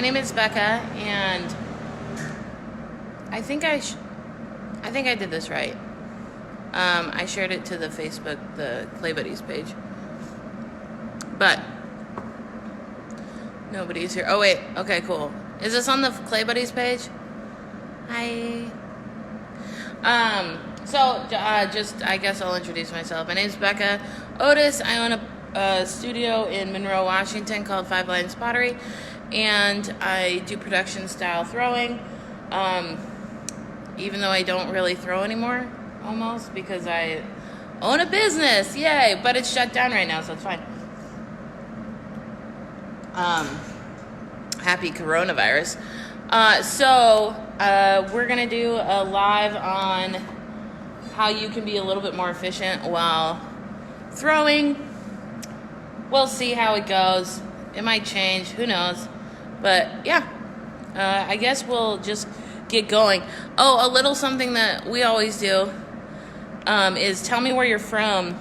my name is Becca, and I think I did this right. I shared it to the Facebook, the Clay Buddies page, but nobody's here. Oh wait, okay, cool. Is this on the Clay Buddies page? Hi. Just I guess I'll introduce myself. My name's Becca. Otis. I own a studio in Monroe, Washington called Five Lines Pottery, and I do production style throwing. Even though I don't really throw anymore, almost, because I own a business. Yay! But it's shut down right now, so it's fine. Happy coronavirus. We're gonna do a live on how you can be a little bit more efficient while throwing. We'll see how it goes. It might change, who knows? But yeah, I guess we'll just get going. Oh, a little something that we always do is tell me where you're from.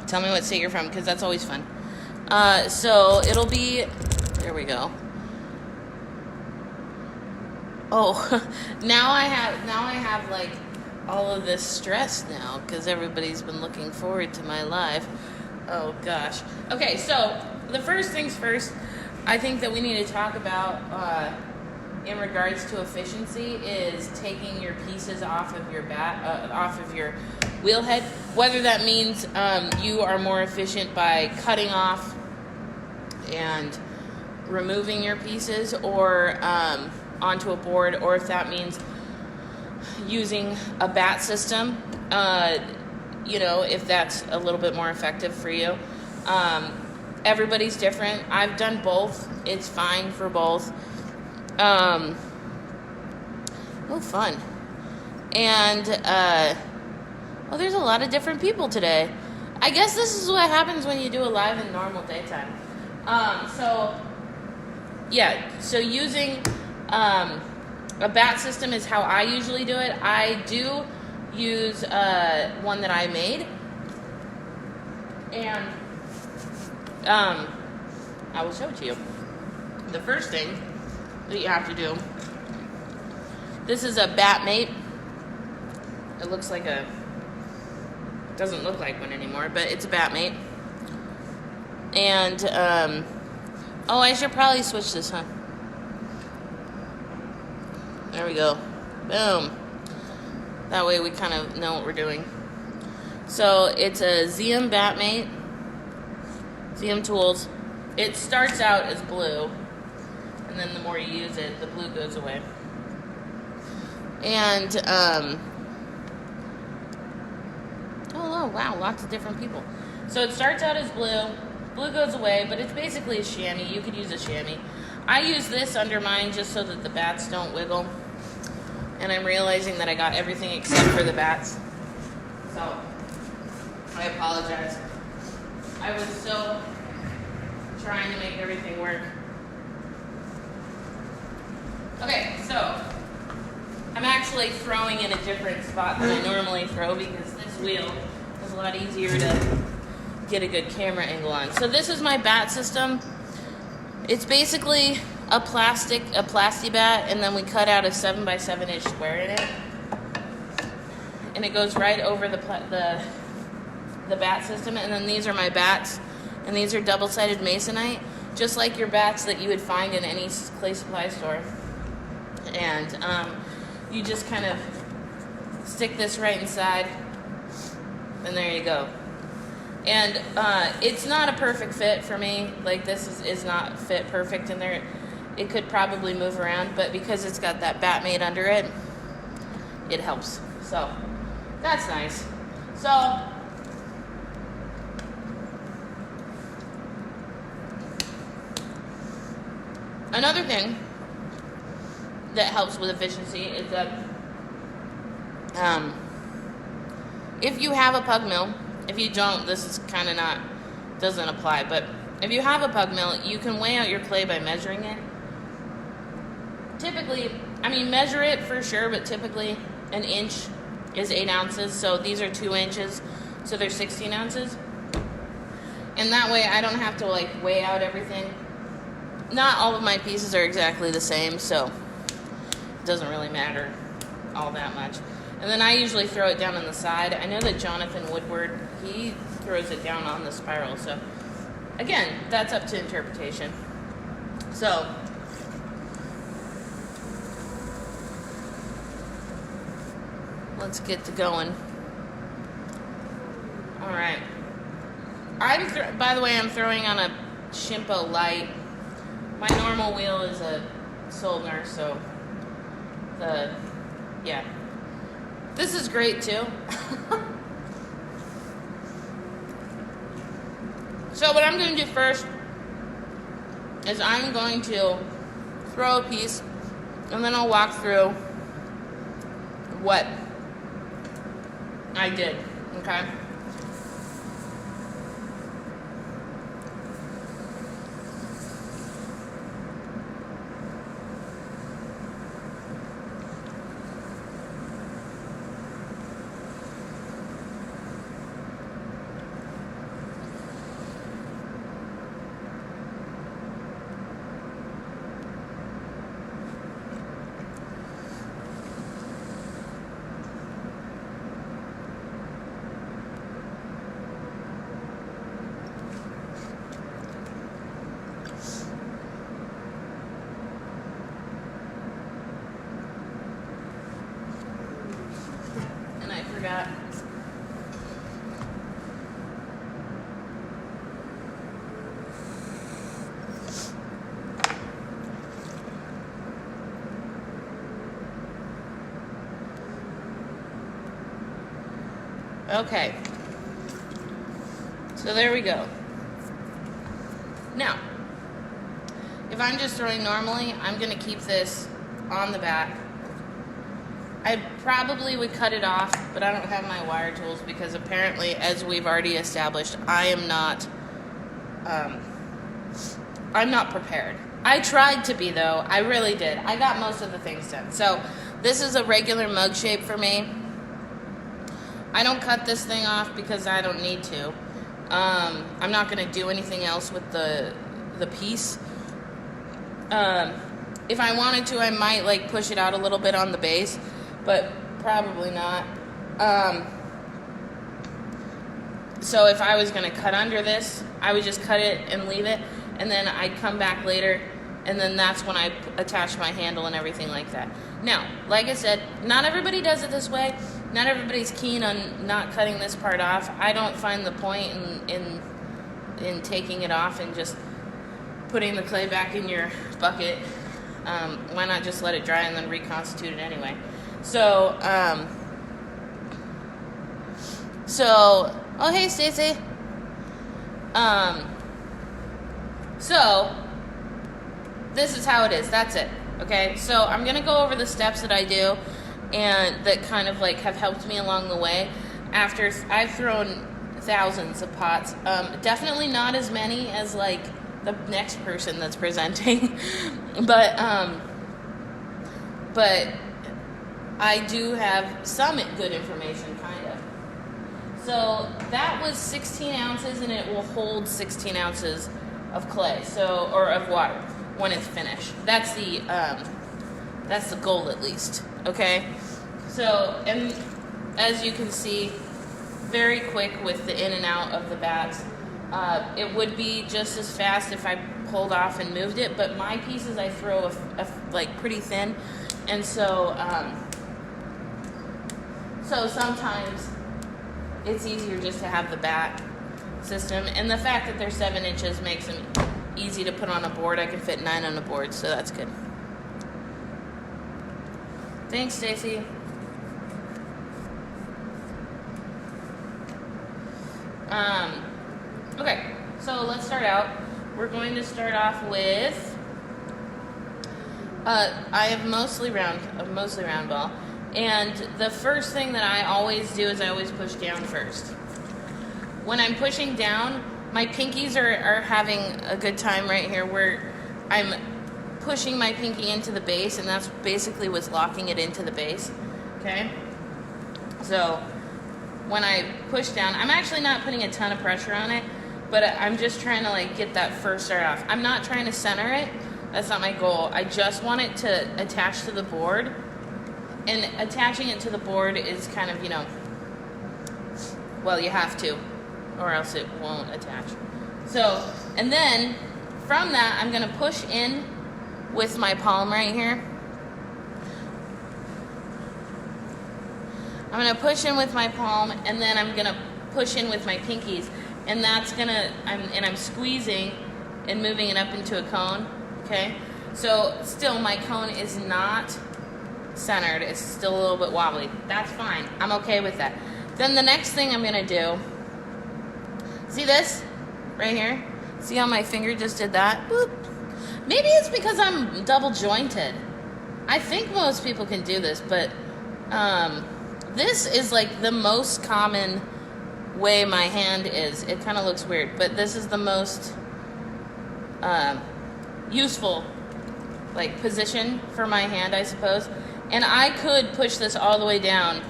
Tell me what state you're from, because that's always fun. So it'll be, there we go. Oh, now I have like all of this stress now because everybody's been looking forward to my live. Oh gosh. Okay, so the first things first, I think that we need to talk about in regards to efficiency is taking your pieces off of your off of your wheel head. Whether that means you are more efficient by cutting off and removing your pieces, or onto a board, or if that means using a bat system, if that's a little bit more effective for you. Everybody's different. I've done both. It's fine for both. Oh, fun. And, there's a lot of different people today. I guess this is what happens when you do a live in normal daytime. So using a bat system is how I usually do it. I do use one that I made, and I will show it to you. The first thing that you have to do, this is a bat mate. It looks like doesn't look like one anymore, but it's a bat mate. And I should probably switch this, huh? There we go. Boom. That way we kind of know what we're doing. So it's a ZM Batmate. ZM Tools. It starts out as blue, and then the more you use it, the blue goes away. And, wow, lots of different people. So it starts out as blue. Blue goes away, but it's basically a chamois. You could use a chamois. I use this under mine just so that the bats don't wiggle. And I'm realizing that I got everything except for the bats. So, I apologize. I was so trying to make everything work. Okay, so I'm actually throwing in a different spot than I normally throw because this wheel is a lot easier to get a good camera angle on. So this is my bat system. It's basically a plasti bat, and then we cut out a 7x7 inch square in it, and it goes right over the bat system. And then these are my bats, and these are double-sided masonite, just like your bats that you would find in any clay supply store. And you just kind of stick this right inside, and there you go. And it's not a perfect fit for me. Like, this is not fit perfect in there. It could probably move around, but because it's got that bat made under it, it helps. So that's nice. So another thing that helps with efficiency is that if you have a pug mill, if you don't, this is kind of doesn't apply, but if you have a pug mill, you can weigh out your clay by measuring it. Typically, measure it for sure, but typically an inch is 8 ounces, so these are 2 inches, so they're 16 ounces. And that way I don't have to weigh out everything. not all of my pieces are exactly the same, so it doesn't really matter all that much. And then I usually throw it down on the side. I know that Jonathan Woodward, he throws it down on the spiral, so again, that's up to interpretation. So let's get to going. All right. By the way, I'm throwing on a Shimpo Light. My normal wheel is a Soldner, so yeah. This is great too. So what I'm going to do first is I'm going to throw a piece, and then I'll walk through what I did, okay? Forgot. Okay. So there we go. Now, if I'm just throwing normally, I'm going to keep this on the back. I probably would cut it off, but I don't have my wire tools because apparently, as we've already established, I'm not prepared. I tried to be, though. I really did. I got most of the things done. So this is a regular mug shape for me. I don't cut this thing off because I don't need to. I'm not going to do anything else with the piece. If I wanted to, I might like push it out a little bit on the base, but probably not. So if I was going to cut under this, I would just cut it and leave it, and then I'd come back later, and then that's when I attach my handle and everything like that. Now, like I said, not everybody does it this way. Not everybody's keen on not cutting this part off. I don't find the point in taking it off and just putting the clay back in your bucket. Why not just let it dry and then reconstitute it anyway? So, oh hey Stacy. So this is how it is. That's it. Okay. So I'm gonna go over the steps that I do, and that kind of like have helped me along the way. After I've thrown thousands of pots, definitely not as many as like the next person that's presenting, but I do have some good information, kind of. So that was 16 ounces, and it will hold 16 ounces of clay, or of water when it's finished. That's the goal, at least. Okay. So, and as you can see, very quick with the in and out of the bats. It would be just as fast if I pulled off and moved it, but my pieces I throw like pretty thin, and so sometimes it's easier just to have the bat system, and the fact that they're 7 inches makes them easy to put on a board. I can fit 9 on a board, so that's good. Thanks, Stacy. Okay, so let's start out. We're going to start off with, I have a mostly round ball, and the first thing that I always do is I always push down first. When I'm pushing down, my pinkies are having a good time right here, where I'm pushing my pinky into the base, and that's basically what's locking it into the base. Okay? So when I push down, I'm actually not putting a ton of pressure on it, but I'm just trying to like get that first start off. I'm not trying to center it. That's not my goal. I just want it to attach to the board. And attaching it to the board is kind of, you know, well, you have to, or else it won't attach. So, and then from that, I'm going to push in with my palm right here. I'm going to push in with my palm, and then I'm going to push in with my pinkies. And that's going to, I'm squeezing and moving it up into a cone, okay? So still, my cone is not centered. It's still a little bit wobbly. That's fine. I'm okay with that. Then the next thing I'm going to do, see this right here? See how my finger just did that? Boop. Maybe it's because I'm double jointed. I think most people can do this, but this is like the most common way my hand is. It kind of looks weird, but this is the most useful like position for my hand, I suppose. And I could push this all the way down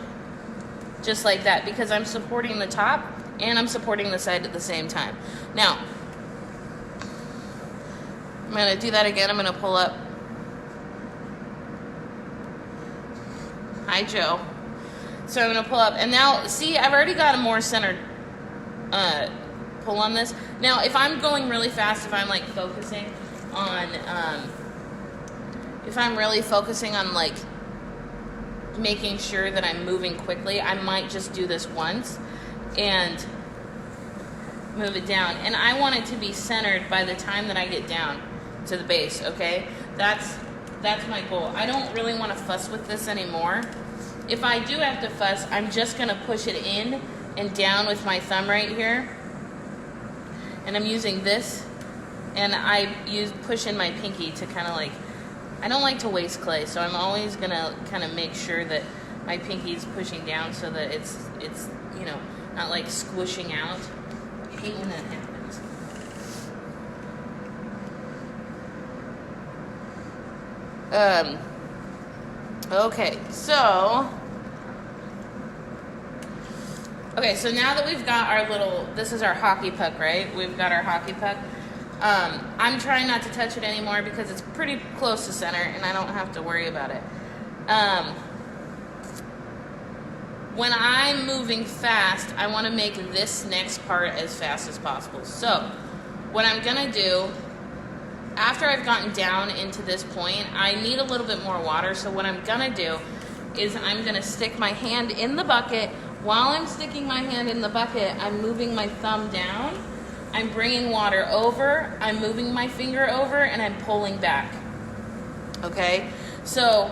just like that because I'm supporting the top and I'm supporting the side at the same time. Now, I'm going to do that again. I'm going to pull up. Hi, Joe. So I'm going to pull up. And now, see, I've already got a more centered pull on this. Now, if I'm going really fast, if I'm like focusing on, like making sure that I'm moving quickly, I might just do this once and move it down. And I want it to be centered by the time that I get down to the base, okay? That's my goal. I don't really want to fuss with this anymore. If I do have to fuss, I'm just going to push it in and down with my thumb right here. And I'm using this, and I push in my pinky to kind of like, I don't like to waste clay, so I'm always going to kind of make sure that my pinky is pushing down so that it's you know, not like squishing out. I hate when that happens. Okay, so now that we've got our little, this is our hockey puck, right? We've got our hockey puck. I'm trying not to touch it anymore because it's pretty close to center and I don't have to worry about it. When I'm moving fast, I want to make this next part as fast as possible. So what I'm going to do, after I've gotten down into this point, I need a little bit more water. So what I'm going to do is I'm going to stick my hand in the bucket. While I'm sticking my hand in the bucket, I'm moving my thumb down. I'm bringing water over, I'm moving my finger over, and I'm pulling back. Okay? So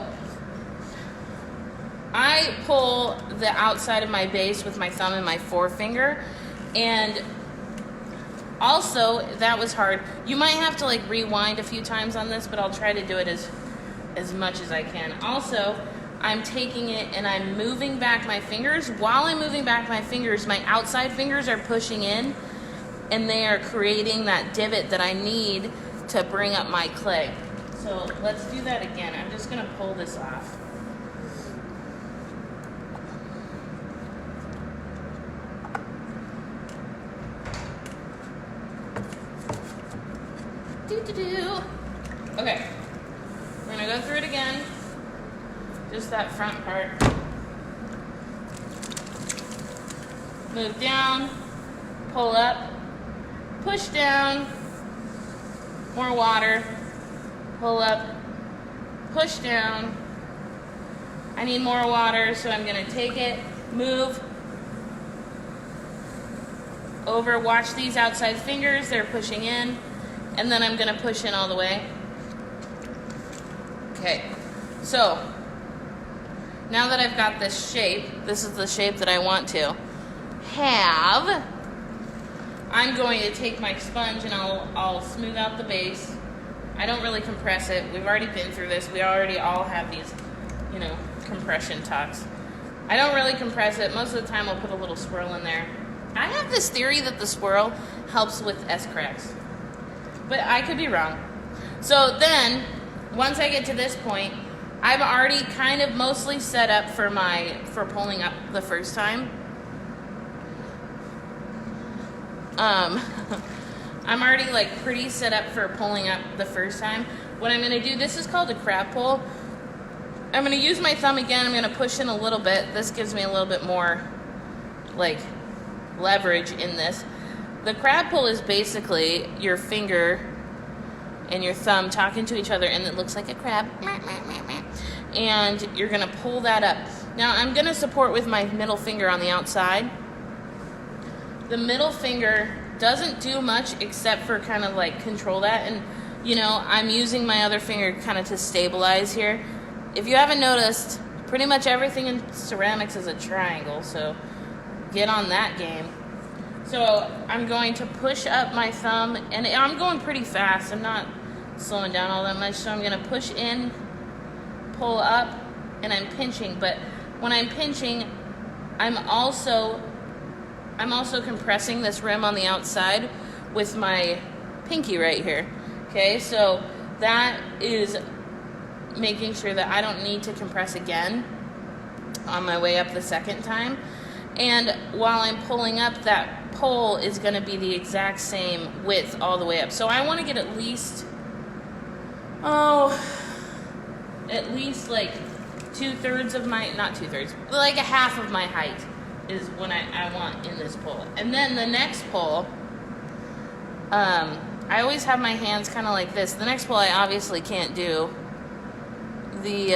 I pull the outside of my base with my thumb and my forefinger, and also, that was hard. You might have to like rewind a few times on this, but I'll try to do it as much as I can. Also, I'm taking it and I'm moving back my fingers. While I'm moving back my fingers, my outside fingers are pushing in, and they are creating that divot that I need to bring up my clay. So let's do that again. I'm just going to pull this off. Okay, we're going to go through it again. Just that front part. Move down, pull up, push down, more water, pull up, push down. I need more water, so I'm going to take it, move over, watch these outside fingers, they're pushing in, and then I'm going to push in all the way. Okay, so now that I've got this shape, this is the shape that I want to have, I'm going to take my sponge and I'll smooth out the base. I don't really compress it. We've already been through this. We already all have these, you know, compression talks. I don't really compress it. Most of the time I'll put a little swirl in there. I have this theory that the swirl helps with S-cracks, but I could be wrong. So then, once I get to this point, I'm already kind of mostly set up for pulling up the first time. I'm already like pretty set up for pulling up the first time. What I'm gonna do, this is called a crab pull. I'm gonna use my thumb again. I'm gonna push in a little bit. This gives me a little bit more like leverage in this. The crab pull is basically your finger and your thumb talking to each other, and it looks like a crab. And you're gonna pull that up. Now I'm gonna support with my middle finger on the outside. The middle finger doesn't do much except for kind of like control that, and you know, I'm using my other finger kind of to stabilize here. If you haven't noticed, pretty much everything in ceramics is a triangle, so get on that game. So I'm going to push up my thumb, and I'm going pretty fast. I'm not slowing down all that much, so I'm gonna push in, pull up, and I'm pinching. But when I'm pinching, I'm also compressing this rim on the outside with my pinky right here. Okay, so that is making sure that I don't need to compress again on my way up the second time. And while I'm pulling up, that pole is going to be the exact same width all the way up. So I want to get at least like 2/3 of my, not 2/3, like a half of my height is what I want in this pole. And then the next pole, I always have my hands kind of like this. The next pole I obviously can't do. Did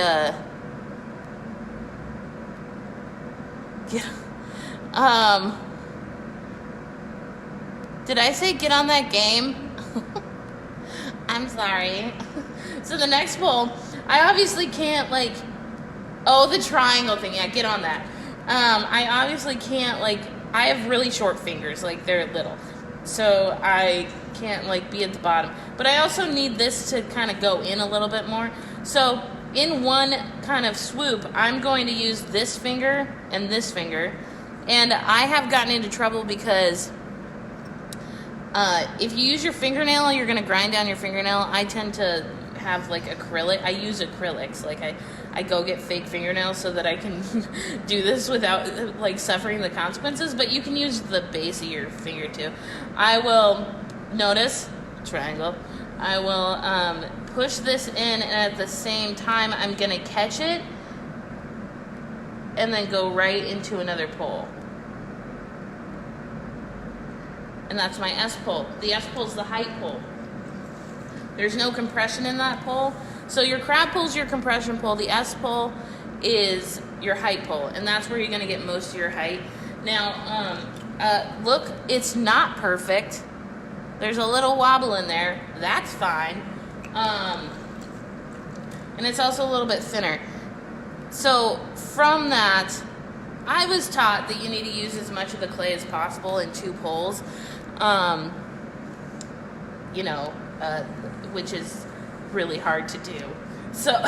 I say get on that game? I'm sorry. So the next pole, I obviously can't like, oh, the triangle thing, yeah, get on that. I obviously can't, like, I have really short fingers, like they're little, so I can't like be at the bottom, but I also need this to kind of go in a little bit more. So in one kind of swoop, I'm going to use this finger and this finger, and I have gotten into trouble because if you use your fingernail, you're going to grind down your fingernail. I tend to have like acrylic. I use acrylics. Like I go get fake fingernails so that I can do this without like suffering the consequences. But you can use the base of your finger too. I will notice triangle. I will push this in, and at the same time, I'm gonna catch it and then go right into another pole. And that's my S pole. The S pole is the height pole. There's no compression in that pole. So your crab pole is your compression pole. The S pole is your height pole. And that's where you're going to get most of your height. Now, look, it's not perfect. There's a little wobble in there. That's fine. And it's also a little bit thinner. So from that, I was taught that you need to use as much of the clay as possible in two poles. Which is really hard to do. So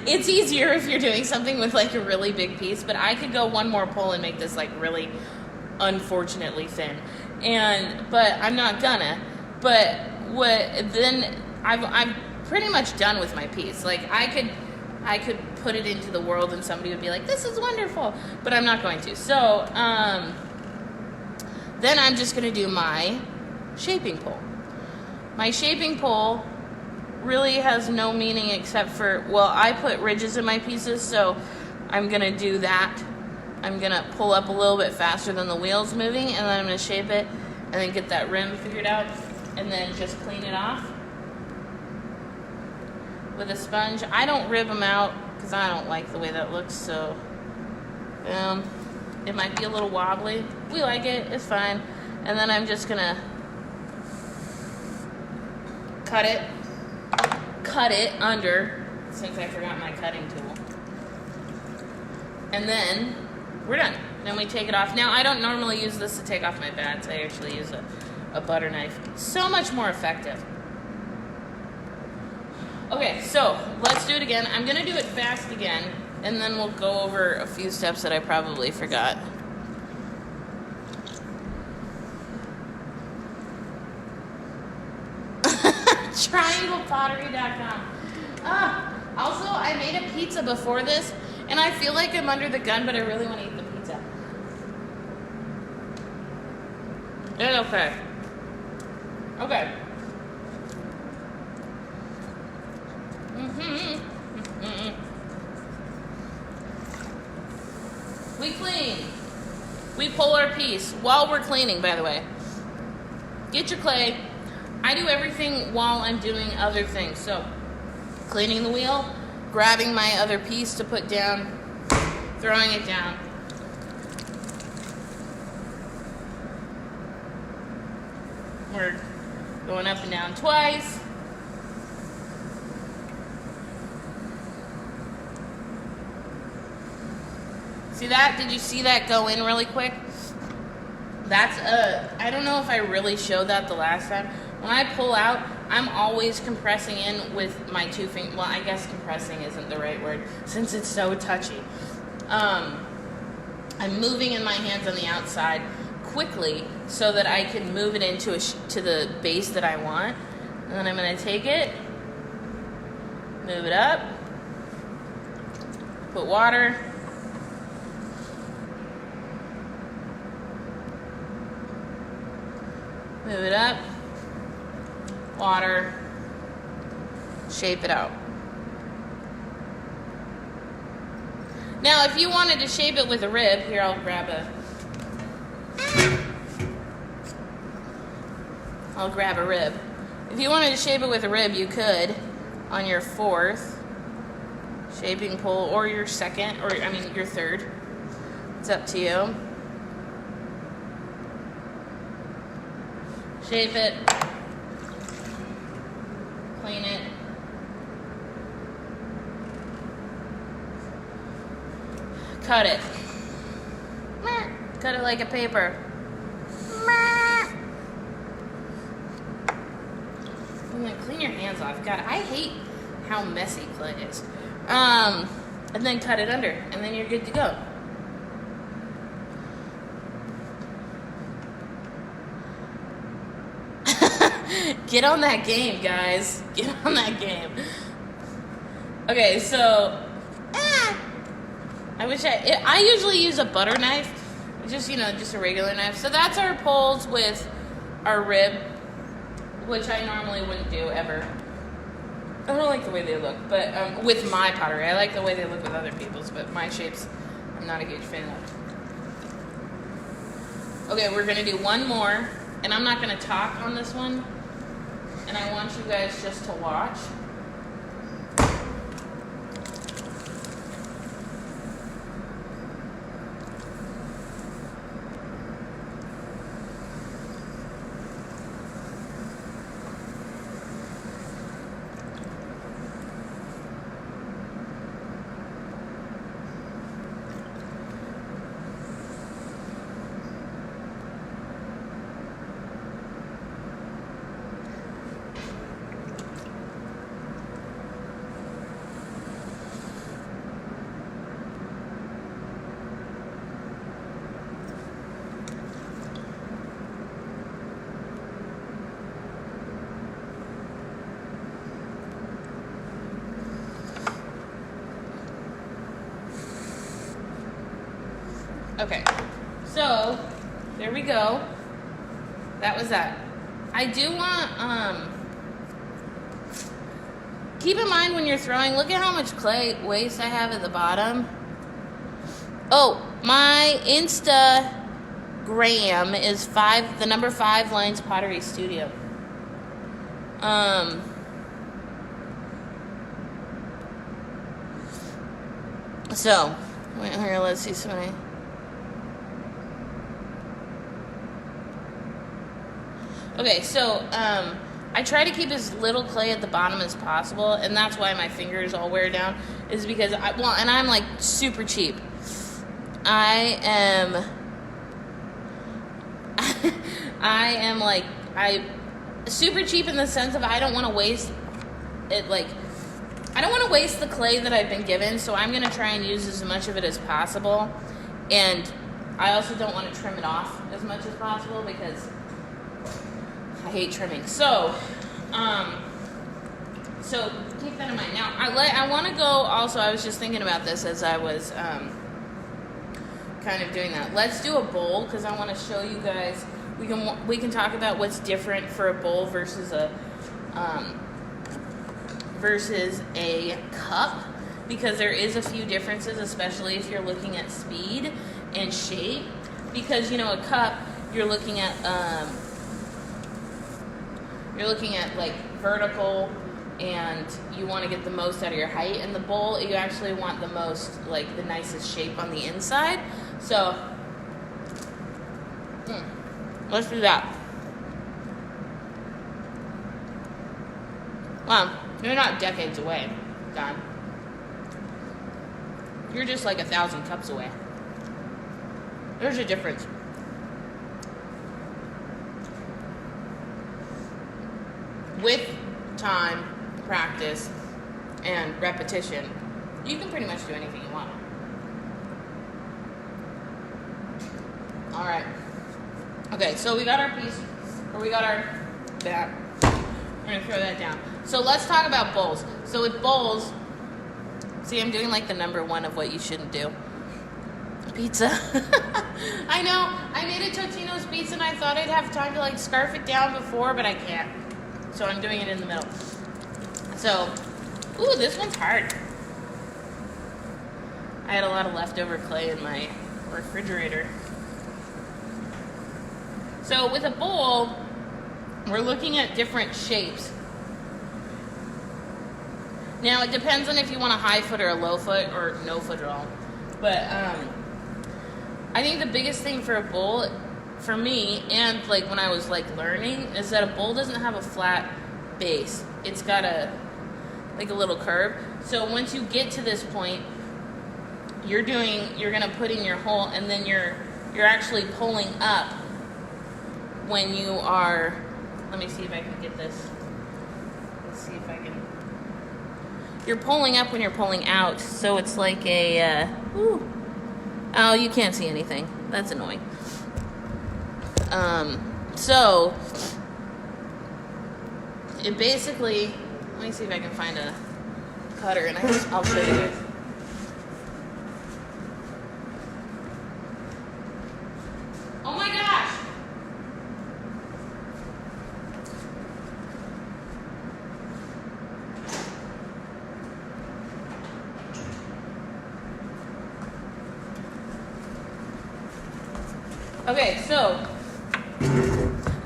it's easier if you're doing something with like a really big piece, but I could go one more pole and make this like really unfortunately thin. But I'm not gonna. But I'm pretty much done with my piece. Like I could put it into the world and somebody would be like, this is wonderful, but I'm not going to. So then I'm just gonna do my shaping pole. My shaping pole really has no meaning except for, well, I put ridges in my pieces, so I'm going to do that. I'm going to pull up a little bit faster than the wheel's moving, and then I'm going to shape it, and then get that rim figured out, and then just clean it off with a sponge. I don't rib them out, because I don't like the way that looks, so it might be a little wobbly. We like it, it's fine. And then I'm just going to cut it under, since I forgot my cutting tool. And then we're done. Then we take it off. Now I don't normally use this to take off my bats. I actually use a butter knife. So much more effective. Okay, so let's do it again. I'm gonna do it fast again, and then we'll go over a few steps that I probably forgot. TrianglePottery.com. Also, I made a pizza before this, and I feel like I'm under the gun, but I really want to eat the pizza. It's okay. Okay. We clean. We pull our piece while we're cleaning, by the way. Get your clay. I do everything while I'm doing other things. So, cleaning the wheel, grabbing my other piece to put down, throwing it down. We're going up and down twice. See that? Did you see that go in really quick? That's I don't know if I really showed that the last time. When I pull out, I'm always compressing in with my 2 fingers. Well, I guess compressing isn't the right word since it's so touchy. I'm moving in my hands on the outside quickly so that I can move it into to the base that I want. And then I'm going to take it, move it up, put water. Move it up, water, shape it out. Now, if you wanted to shape it with a rib, here I'll grab a rib. If you wanted to shape it with a rib, you could on your 4th shaping pole or your 2nd, or I mean your 3rd. It's up to you. Shape it, clean it, cut it, cut it like a paper. And then clean your hands off. God, I hate how messy clay is. And then cut it under, and then you're good to go. Get on that game, guys. Get on that game. Okay, so I usually use a butter knife, just a regular knife. So that's our poles with our rib, which I normally wouldn't do ever. I don't like the way they look, but with my pottery, I like the way they look with other people's, but my shapes, I'm not a huge fan of. Okay, we're gonna do one more, and I'm not gonna talk on this one. And I want you guys just to watch. Okay, so there we go. That was that. I do want, keep in mind when you're throwing, look at how much clay waste I have at the bottom. Oh, my Instagram is the number 5 Lines Pottery Studio. So, wait, here, let's see somebody. Okay, so I try to keep as little clay at the bottom as possible, and that's why my fingers all wear down, is because and I'm like super cheap. I am super cheap in the sense of I don't want to waste it, I don't want to waste the clay that I've been given, so I'm going to try and use as much of it as possible, and I also don't want to trim it off as much as possible because I hate trimming. So keep that in mind. Now, I want to go also, I was just thinking about this as I was kind of doing that. Let's do a bowl because I want to show you guys we can talk about what's different for a bowl versus a cup, because there is a few differences, especially if you're looking at speed and shape. Because a cup, you're looking at like vertical, and you want to get the most out of your height. In the bowl, you actually want the most, like the nicest shape on the inside. So let's do that. Well, you're not decades away, God. You're just like 1,000 cups away. There's a difference. With time, practice, and repetition, you can pretty much do anything you want. All right. Okay, so we got our piece, or we got our bat. We're gonna throw that down. So let's talk about bowls. So with bowls, see, I'm doing like the number one of what you shouldn't do. Pizza. I know, I made a Totino's pizza and I thought I'd have time to like scarf it down before, but I can't. So I'm doing it in the middle. So, ooh, this one's hard. I had a lot of leftover clay in my refrigerator. So with a bowl, we're looking at different shapes. Now it depends on if you want a high foot or a low foot or no foot at all. But I think the biggest thing for a bowl, for me, and like when I was like learning, is that a bowl doesn't have a flat base. It's got a little curve. So once you get to this point, you're gonna put in your hole, and then you're actually pulling up when you are. Let me see if I can get this. Let's see if I can. You're pulling up when you're pulling out, so it's like a. Oh, you can't see anything. That's annoying. So it basically. Let me see if I can find a cutter, and I'll show you guys. Oh my gosh! Okay, so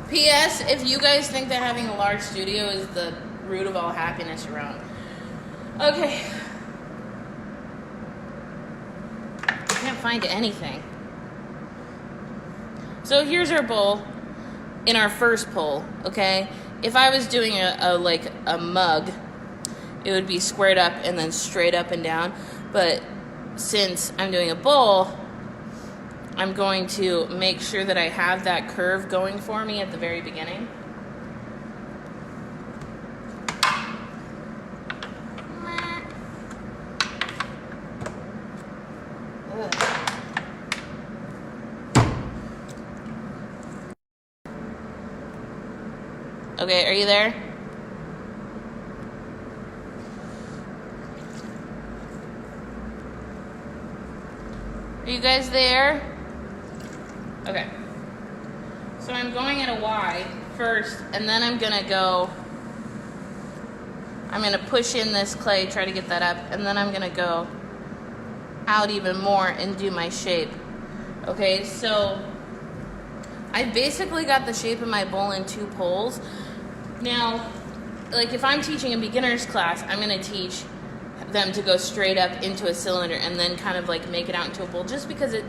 P.S. If you guys think that having a large studio is the root of all happiness, you're wrong. Okay. I can't find anything. So here's our bowl in our first pull, okay? If I was doing a mug, it would be squared up and then straight up and down. But since I'm doing a bowl, I'm going to make sure that I have that curve going for me at the very beginning. Okay, are you there? Are you guys there? Okay. So I'm going at a Y first, and then I'm going to push in this clay, try to get that up, and then I'm going to go out even more and do my shape. Okay, so I basically got the shape of my bowl in 2 pulls. Now, like if I'm teaching a beginner's class, I'm going to teach them to go straight up into a cylinder and then kind of like make it out into a bowl, just because it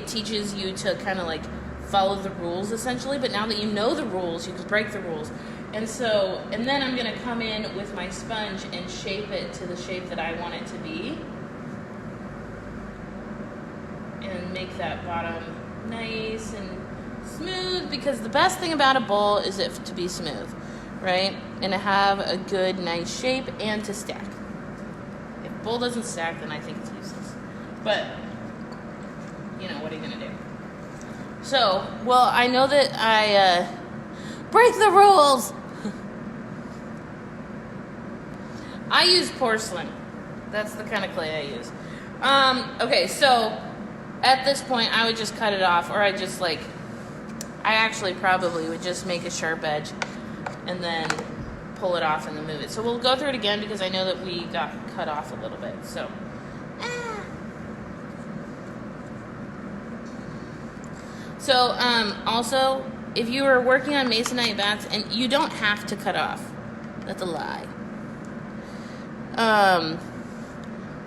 teaches you to kind of like follow the rules essentially. But now that you know the rules, you can break the rules. And then I'm going to come in with my sponge and shape it to the shape that I want it to be. And make that bottom nice and smooth, because the best thing about a bowl is it to be smooth, right? And to have a good, nice shape and to stack. If a bowl doesn't stack, then I think it's useless. But, what are you going to do? So, well, I know that I break the rules. I use porcelain. That's the kind of clay I use. Okay, so at this point, I would just cut it off, or I just I actually probably would just make a sharp edge and then pull it off and then move it. So we'll go through it again because I know that we got cut off a little bit. So, also, if you are working on masonite bats, and you don't have to cut off. That's a lie.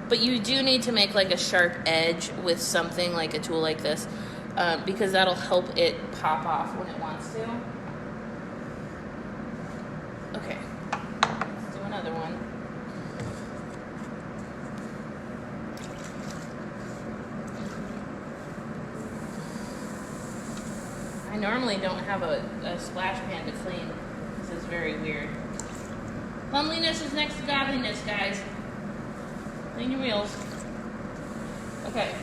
But you do need to make like a sharp edge with something like a tool like this, because that'll help it pop off when it wants to. Okay, let's do another one. I normally don't have a splash pan to clean. This is very weird. Cleanliness is next to godliness, guys. Clean your wheels. Okay.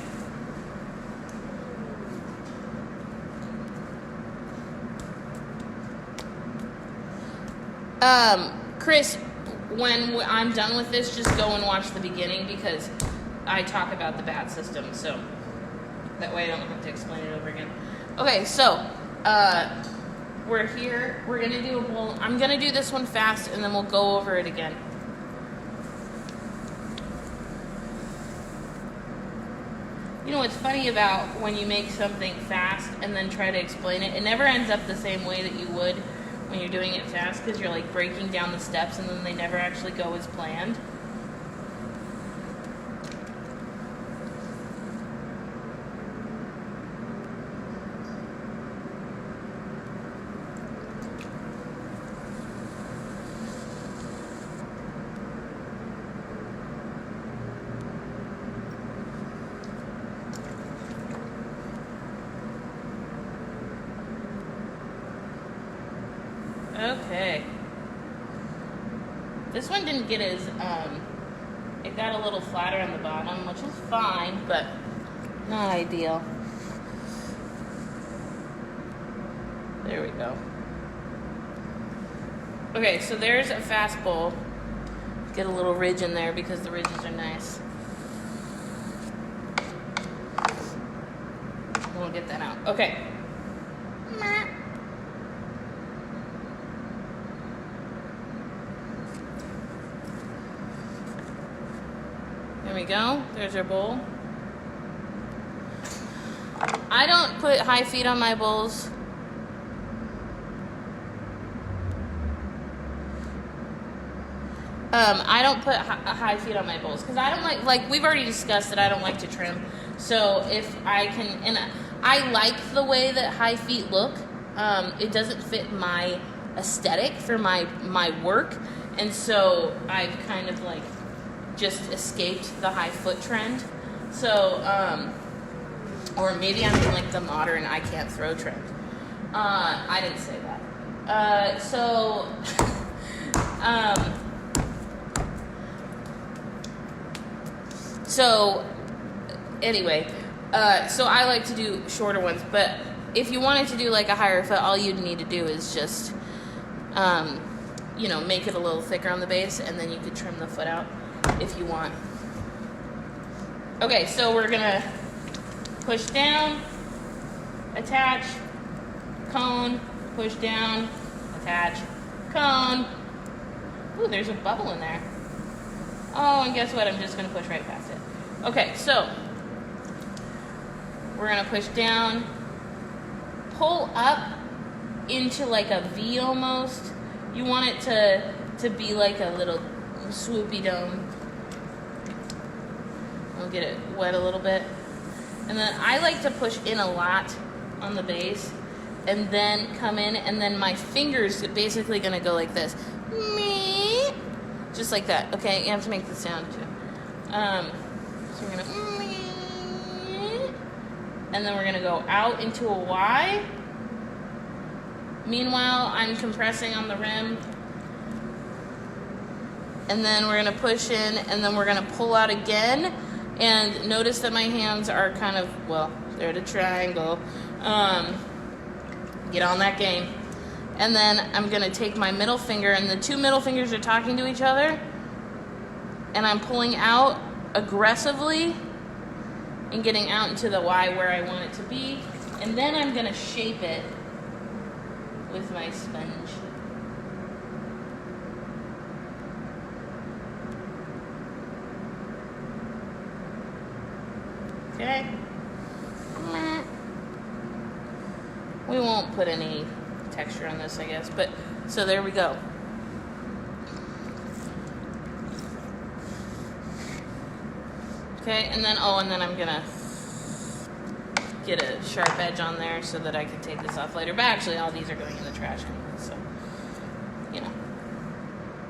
Chris, when I'm done with this, just go and watch the beginning because I talk about the bat system, so that way I don't have to explain it over again. Okay, so we're here. We're gonna do a bowl. I'm gonna do this one fast, and then we'll go over it again. You know what's funny about when you make something fast and then try to explain it? It never ends up the same way that you would when you're doing it fast because you're like breaking down the steps and then they never actually go as planned. Okay. This one didn't get as, it got a little flatter on the bottom, which is fine, but not ideal. There we go. Okay, so there's a fast bowl. Get a little ridge in there because the ridges are nice. We'll get that out. Okay. There we go. There's our bowl. I don't put high feet on my bowls. I don't put high feet on my bowls because I don't like we've already discussed that I don't like to trim. So if I can, and I like the way that high feet look. It doesn't fit my aesthetic for my work, and so I've kind of like just escaped the high foot trend. So, or maybe I'm in like the modern I can't throw trend. I didn't say that. So anyway, so I like to do shorter ones, but if you wanted to do like a higher foot, all you'd need to do is just, make it a little thicker on the base, and then you could trim the foot out if you want. Okay, so we're gonna push down, attach, cone, push down, attach, cone. Ooh, there's a bubble in there. Oh, and guess what? I'm just gonna push right past it. Okay, so we're gonna push down, pull up into like a V almost. You want it to be like a little swoopy dome. We'll get it wet a little bit. And then I like to push in a lot on the base and then come in, and then my fingers are basically gonna go like this. Just like that, okay? You have to make the sound too. So we're gonna, and then we're gonna go out into a Y. Meanwhile, I'm compressing on the rim. And then we're gonna push in, and then we're gonna pull out again. And notice that my hands are kind of, well, they're at a triangle. Get on that game. And then I'm gonna take my middle finger, and the two middle fingers are talking to each other. And I'm pulling out aggressively and getting out into the Y where I want it to be. And then I'm gonna shape it with my sponge. Okay. We won't put any texture on this, I guess, but so there we go. Okay, and then I'm gonna get a sharp edge on there so that I can take this off later. But actually, all these are going in the trash anyway, so, you know.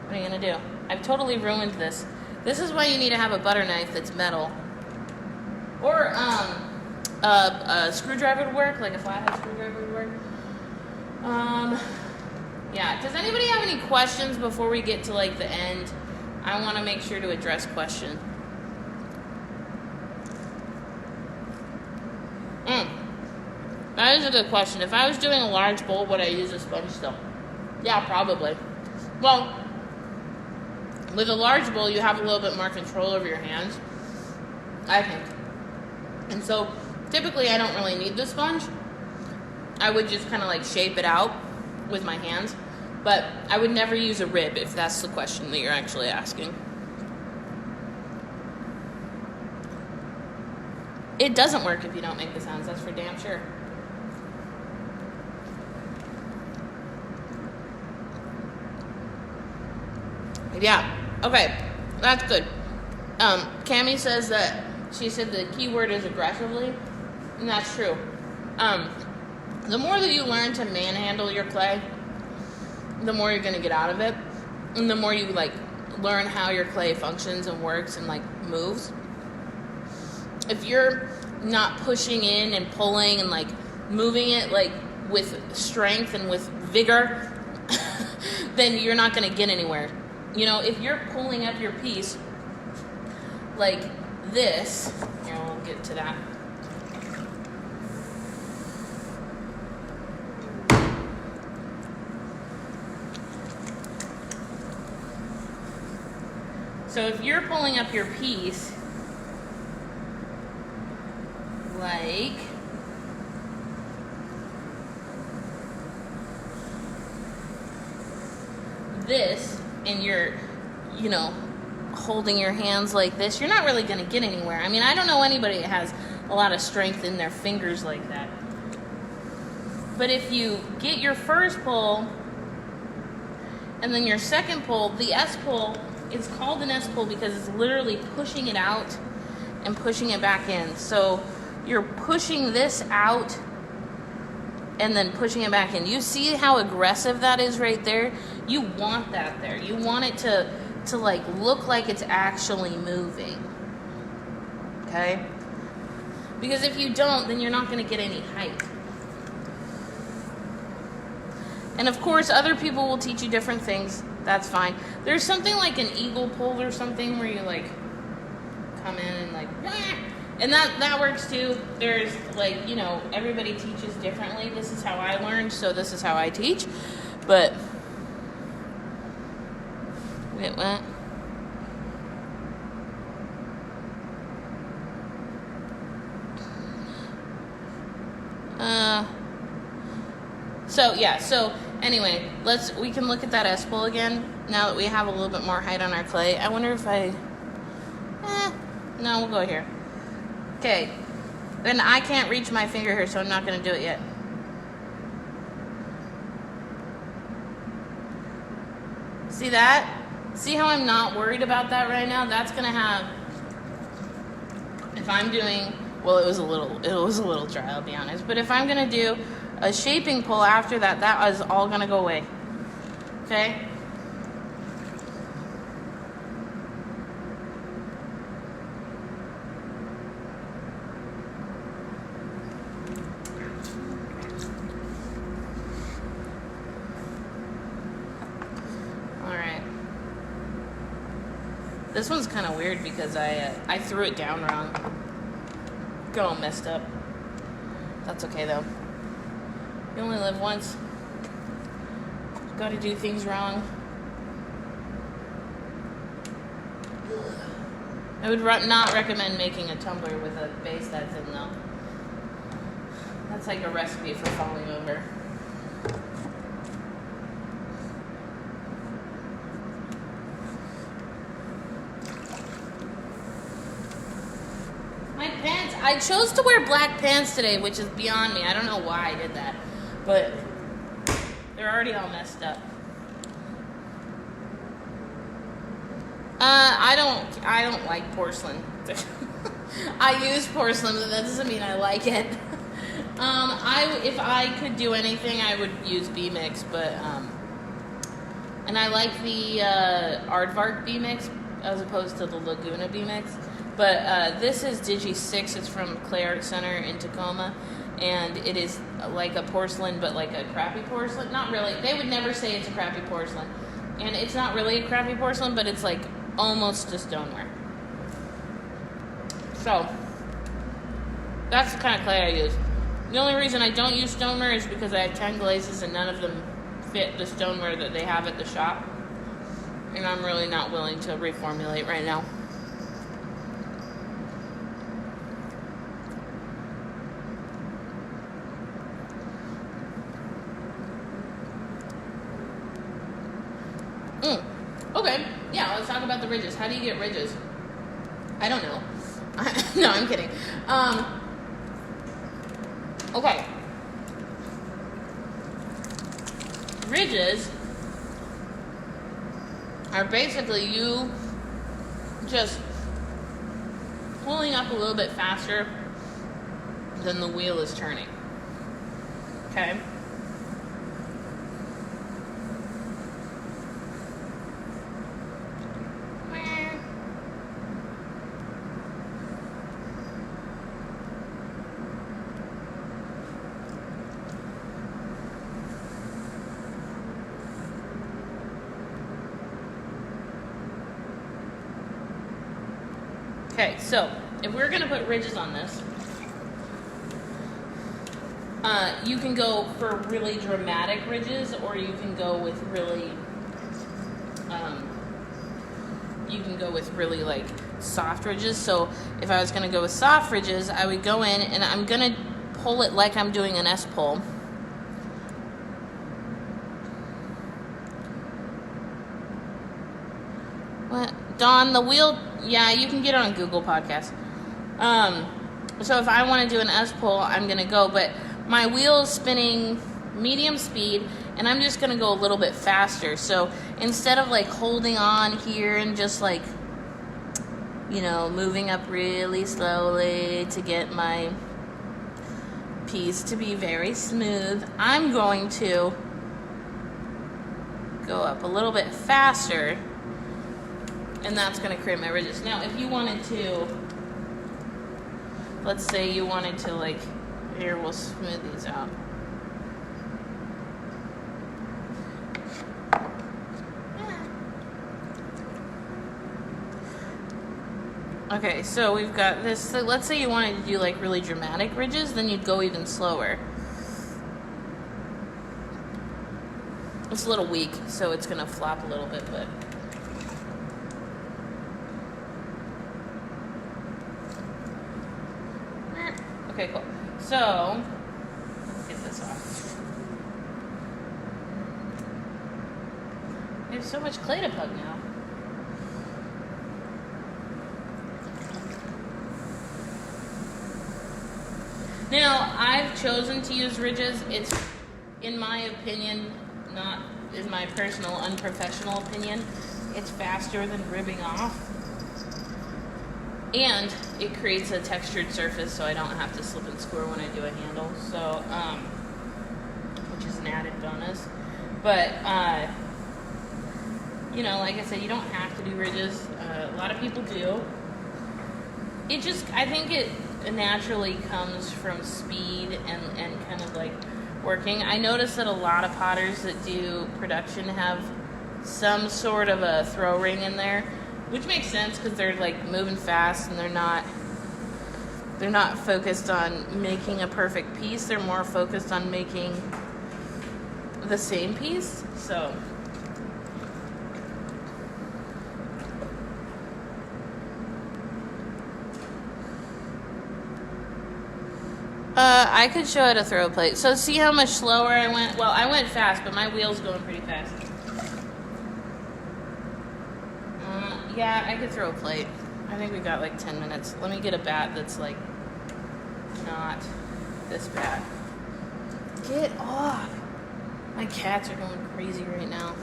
What are you gonna do? I've totally ruined this. This is why you need to have a butter knife that's metal. Or, a screwdriver would work, like a flathead screwdriver would work. Yeah, does anybody have any questions before we get to, like, the end? I want to make sure to address questions. That is a good question. If I was doing a large bowl, would I use a sponge still? Yeah, probably. Well, with a large bowl, you have a little bit more control over your hands, I think. And so, typically, I don't really need the sponge. I would just kind of like shape it out with my hands. But I would never use a rib if that's the question that you're actually asking. It doesn't work if you don't make the sounds, that's for damn sure. Yeah, okay, that's good. Cammie says that she said the key word is aggressively, and that's true. The more that you learn to manhandle your clay, the more you're going to get out of it, and the more you like learn how your clay functions and works and like moves. If you're not pushing in and pulling and like moving it like with strength and with vigor, then you're not going to get anywhere. You know, if you're pulling up your piece like this, here, we'll get to that. So if you're pulling up your piece like this, and you're, you know, holding your hands like this, you're not really going to get anywhere. I mean, I don't know anybody that has a lot of strength in their fingers like that. But if you get your first pull and then your second pull, the S pull, it's called an S pull because it's literally pushing it out and pushing it back in. So you're pushing this out and then pushing it back in. You see how aggressive that is right there? You want that there. You want it to like look like it's actually moving. Okay? Because if you don't, then you're not going to get any height. And of course, other people will teach you different things. That's fine. There's something like an eagle pull or something where you like come in and like, and that works too. There's like, you know, everybody teaches differently. This is how I learned, so this is how I teach. But wait, what? So anyway, we can look at that S pull again now that we have a little bit more height on our clay. I wonder if no, we'll go here. Okay, then I can't reach my finger here, so I'm not going to do it yet. See that? See how I'm not worried about that right now? That's going to have, if I'm doing, well, it was a little dry, I'll be honest. But if I'm going to do a shaping pull after that, that is all going to go away. Okay? This one's kind of weird because I threw it down wrong. Got all messed up. That's okay though. You only live once. Got to do things wrong. I would not recommend making a tumbler with a base that's in though. That's like a recipe for falling over. I chose to wear black pants today, which is beyond me. I don't know why I did that, but they're already all messed up. I don't like porcelain. I use porcelain, but that doesn't mean I like it. If I could do anything, I would use B-Mix, but and I like the Aardvark B-Mix as opposed to the Laguna B-Mix. But this is Digi 6. It's from Clay Art Center in Tacoma, and it is like a porcelain, but like a crappy porcelain. Not really. They would never say it's a crappy porcelain, and it's not really a crappy porcelain, but it's like almost a stoneware. So that's the kind of clay I use. The only reason I don't use stoneware is because I have 10 glazes and none of them fit the stoneware that they have at the shop, and I'm really not willing to reformulate right now. Okay, yeah, let's talk about the ridges. How do you get ridges? I don't know. No, I'm kidding. Okay. Ridges are basically you just pulling up a little bit faster than the wheel is turning. Okay? Okay, so if we're going to put ridges on this, you can go for really dramatic ridges, or you can go with really, like soft ridges. So if I was going to go with soft ridges, I would go in and I'm going to pull it like I'm doing an S-pull. What? Dawn, the wheel, yeah, you can get it on Google Podcasts. So if I want to do an S-pull, I'm going to go, but my wheel is spinning medium speed, and I'm just going to go a little bit faster. So instead of like holding on here and just like, you know, moving up really slowly to get my piece to be very smooth, I'm going to go up a little bit faster, and that's going to create my ridges. Now, if you wanted to, let's say you wanted to, like, here, we'll smooth these out. Okay, so we've got this. So let's say you wanted to do, like, really dramatic ridges, then you'd go even slower. It's a little weak, so it's going to flop a little bit, but... Okay, cool. So, get this off. I have so much clay to pug now. Now, I've chosen to use ridges. It's, in my opinion, not in my personal, unprofessional opinion, it's faster than ribbing off. And it creates a textured surface, so I don't have to slip and score when I do a handle. So, which is an added bonus. But, you know, like I said, you don't have to do ridges. A lot of people do. It just, I think it naturally comes from speed and kind of like working. I notice that a lot of potters that do production have some sort of a throw ring in there, which makes sense because they're like moving fast and they're not focused on making a perfect piece. They're more focused on making the same piece. So I could show how to throw a plate. So see how much slower I went? Well, I went fast, but my wheel's going pretty fast. Yeah, I could throw a plate. I think we got like 10 minutes. Let me get a bat that's like not this bad. Get off. My cats are going crazy right now.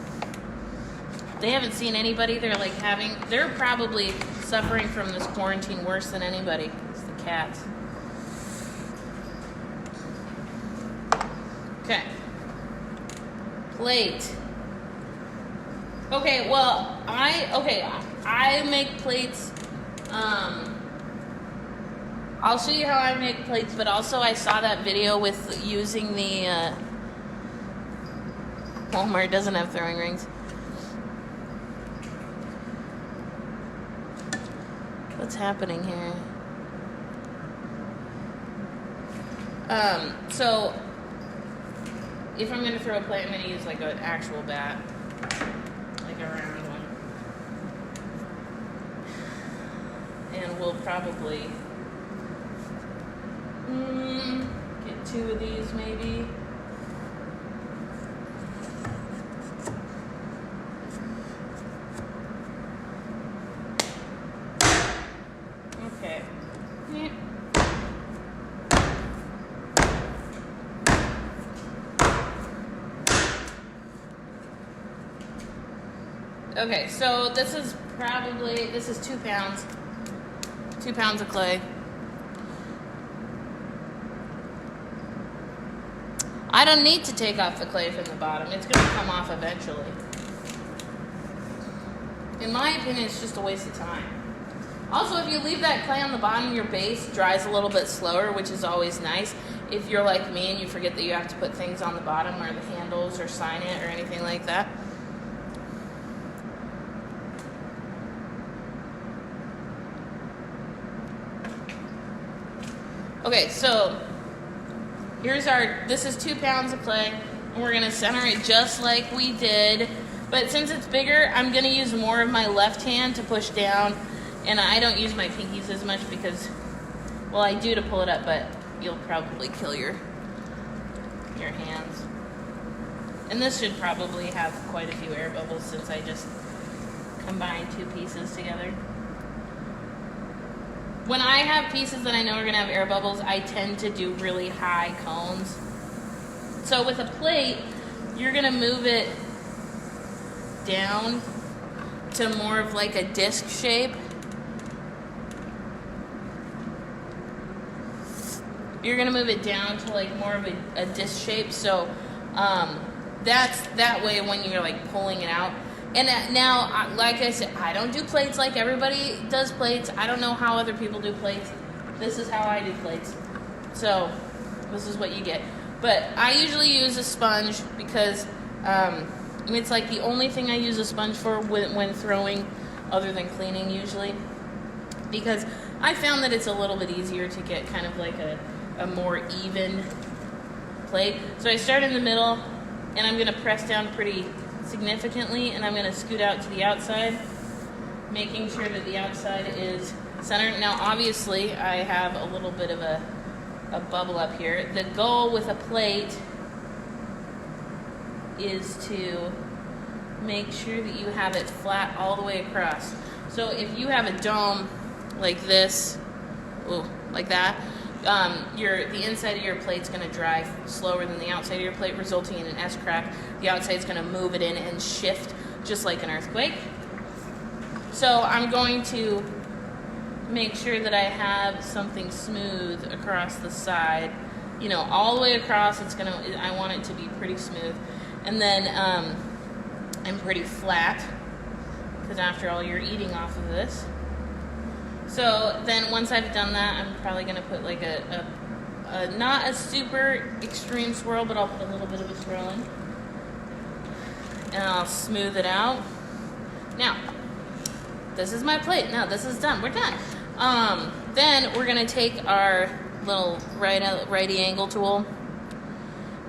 They haven't seen anybody. They're probably suffering from this quarantine worse than anybody. It's the cats. Okay. Plate. Okay, well, I make plates. I'll show you how I make plates, but also I saw that video with using the Walmart doesn't have throwing rings. What's happening here? So if I'm gonna throw a plate, I'm gonna use like an actual bat, like a round one, and we'll probably get 2 of these maybe. Okay. Okay, so this is 2 pounds. 2 pounds of clay. I don't need to take off the clay from the bottom. It's going to come off eventually. In my opinion, it's just a waste of time. Also, if you leave that clay on the bottom, your base dries a little bit slower, which is always nice. If you're like me and you forget that you have to put things on the bottom or the handles or sign it or anything like that. Okay, so this is 2 pounds of clay, and we're gonna center it just like we did. But since it's bigger, I'm gonna use more of my left hand to push down, and I don't use my pinkies as much because, well, I do to pull it up, but you'll probably kill your hands. And this should probably have quite a few air bubbles since I just combined 2 pieces together. When I have pieces that I know are going to have air bubbles, I tend to do really high cones. So with a plate, you're going to move it down to more of like a disc shape. You're going to move it down to like more of a disc shape. So that way when you're like pulling it out. And now, like I said, I don't do plates like everybody does plates. I don't know how other people do plates. This is how I do plates. So, this is what you get. But I usually use a sponge because it's like the only thing I use a sponge for when throwing, other than cleaning usually. Because I found that it's a little bit easier to get kind of like a more even plate. So I start in the middle, and I'm going to press down pretty significantly, and I'm going to scoot out to the outside, making sure that the outside is centered. Now obviously I have a little bit of a bubble up here. The goal with a plate is to make sure that you have it flat all the way across. So if you have a dome like this, like that, the inside of your plate's going to dry slower than the outside of your plate, resulting in an S-crack. The outside's going to move it in and shift just like an earthquake. So I'm going to make sure that I have something smooth across the side, all the way across. I want it to be pretty smooth. And then I'm pretty flat, because after all, you're eating off of this. So then once I've done that, I'm probably going to put like a not a super extreme swirl, but I'll put a little bit of a swirl in. And I'll smooth it out. Now, this is my plate. Now this is done. We're done. Then we're going to take our little righty angle tool,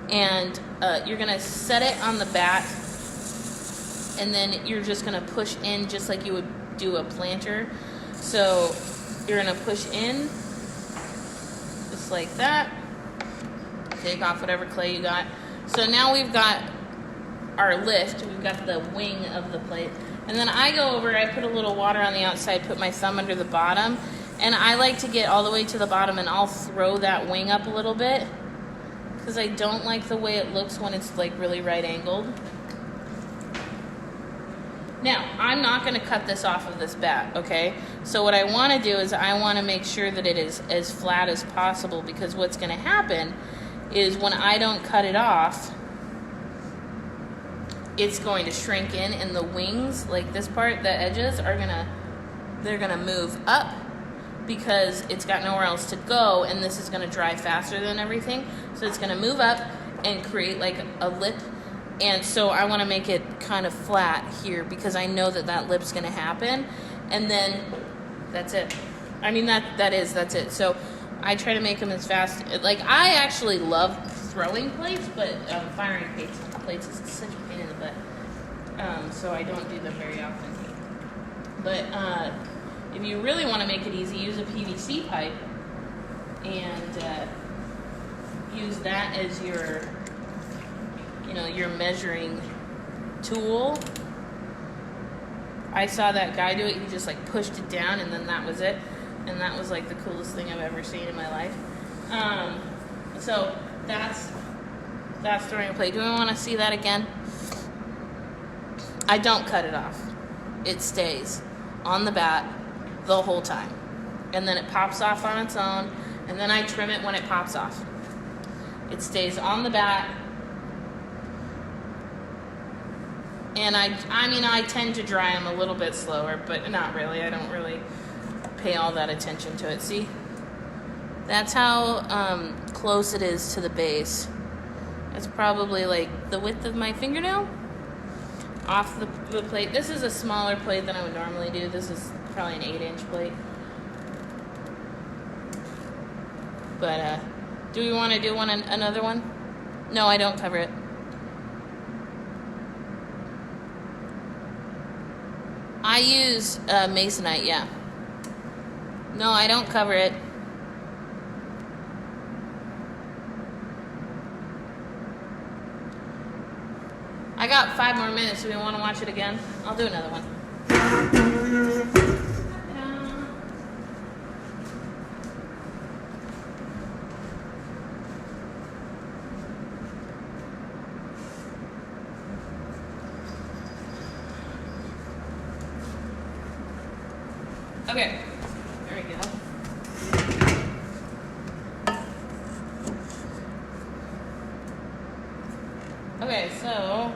and you're going to set it on the bat, and then you're just going to push in just like you would do a planter. So you're going to push in just like that. Take off whatever clay you got. So now we've got our lift. We've got the wing of the plate. And then I go over, I put a little water on the outside, put my thumb under the bottom, And I like to get all the way to the bottom, and I'll throw that wing up a little bit because I don't like the way it looks when it's like really right angled. Now, I'm not going to cut this off of this bat, okay? So what I want to do is I want to make sure that it is as flat as possible, because what's going to happen is when I don't cut it off, it's going to shrink in, and the wings, like this part, the edges are they're going to move up because it's got nowhere else to go, and this is going to dry faster than everything. So it's going to move up and create like a lip. And so I want to make it kind of flat here because I know that that lip's going to happen. And then that's it. I mean, that's it. So I try to make them as fast. Like, I actually love throwing plates, but firing plates is such a pain in the butt. So I don't do them very often. But if you really want to make it easy, use a PVC pipe and use that as your measuring tool. I saw that guy do it. He just like pushed it down, and then that was it. And that was like the coolest thing I've ever seen in my life. So that's throwing a plate. Do we want to see that again? I don't cut it off. It stays on the bat the whole time. And then it pops off on its own, and then I trim it when it pops off. It stays on the bat. And I tend to dry them a little bit slower, but not really. I don't really pay all that attention to it. See? That's how close it is to the base. It's probably like the width of my fingernail off the plate. This is a smaller plate than I would normally do. This is probably an 8-inch plate. But do we want to do another one? No, I don't cover it. I use masonite, yeah. No, I don't cover it. I got 5 more minutes. Do we want to watch it again? I'll do another one. Okay, there we go. Okay, so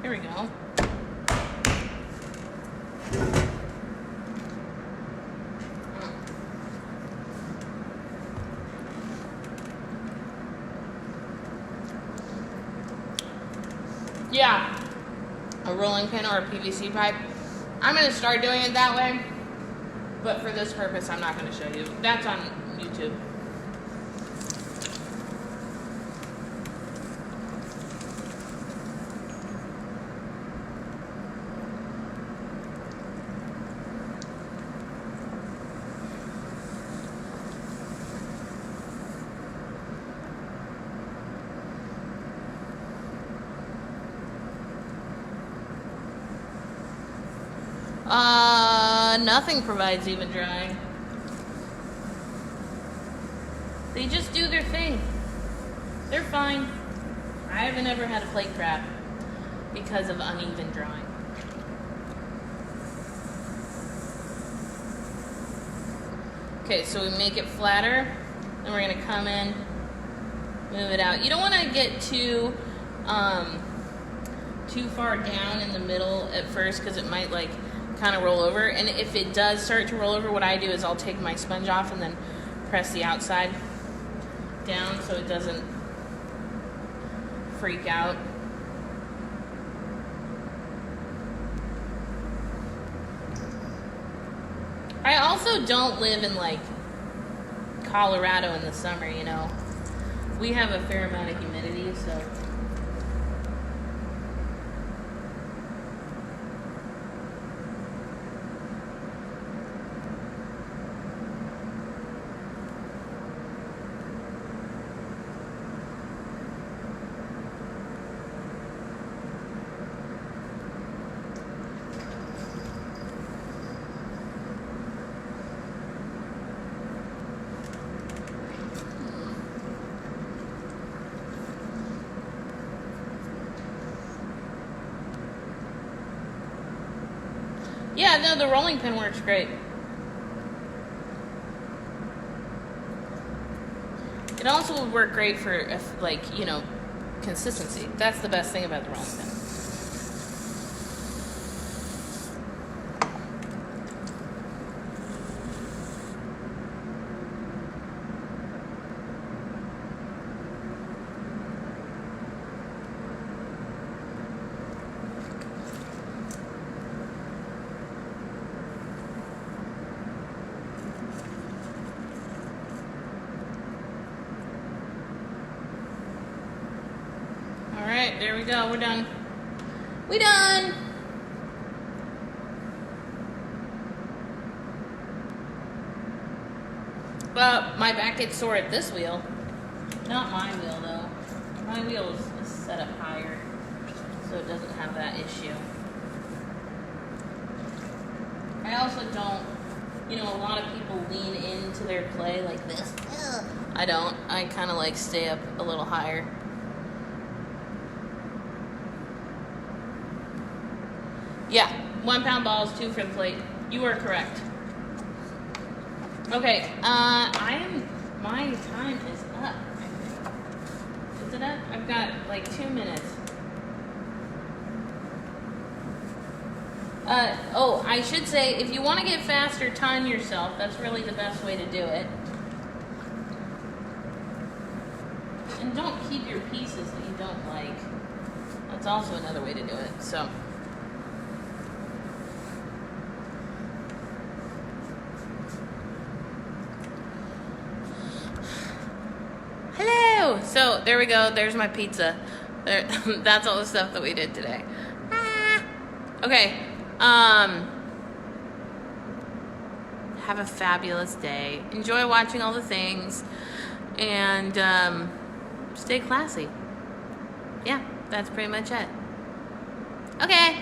here we go. Yeah, a rolling pin or a PVC pipe. I'm going to start doing it that way, but for this purpose, I'm not going to show you. That's on YouTube. Nothing provides even drying. They just do their thing. They're fine. I haven't ever had a plate crack because of uneven drying. Okay, so we make it flatter, then we're gonna come in, move it out. You don't want to get too far down in the middle at first, because it might like kind of roll over. And if it does start to roll over, what I do is I'll take my sponge off and then press the outside down so it doesn't freak out. I also don't live in like Colorado in the summer, you know. We have a fair amount of humidity, so Yeah, no, the rolling pin works great. It also would work great for, like, you know, consistency. That's the best thing about the rolling pin. All right, there we go. We're done. We done. But my back gets sore at this wheel. Not my wheel, though. My wheel is set up higher, so it doesn't have that issue. I also don't, you know, a lot of people lean into their play like this. Ugh. I don't. I kind of like stay up a little higher. Yeah, 1 pound balls, 2 for the plate. You are correct. Okay, my time is up, I think. Is it up? I've got like 2 minutes. Oh, I should say, if you want to get faster, time yourself. That's really the best way to do it. And don't keep your pieces that you don't like. That's also another way to do it, so. Hello! So, there we go. There's my pizza. There, that's all the stuff that we did today. Ah. Okay. Have a fabulous day. Enjoy watching all the things. And, stay classy. Yeah, that's pretty much it. Okay.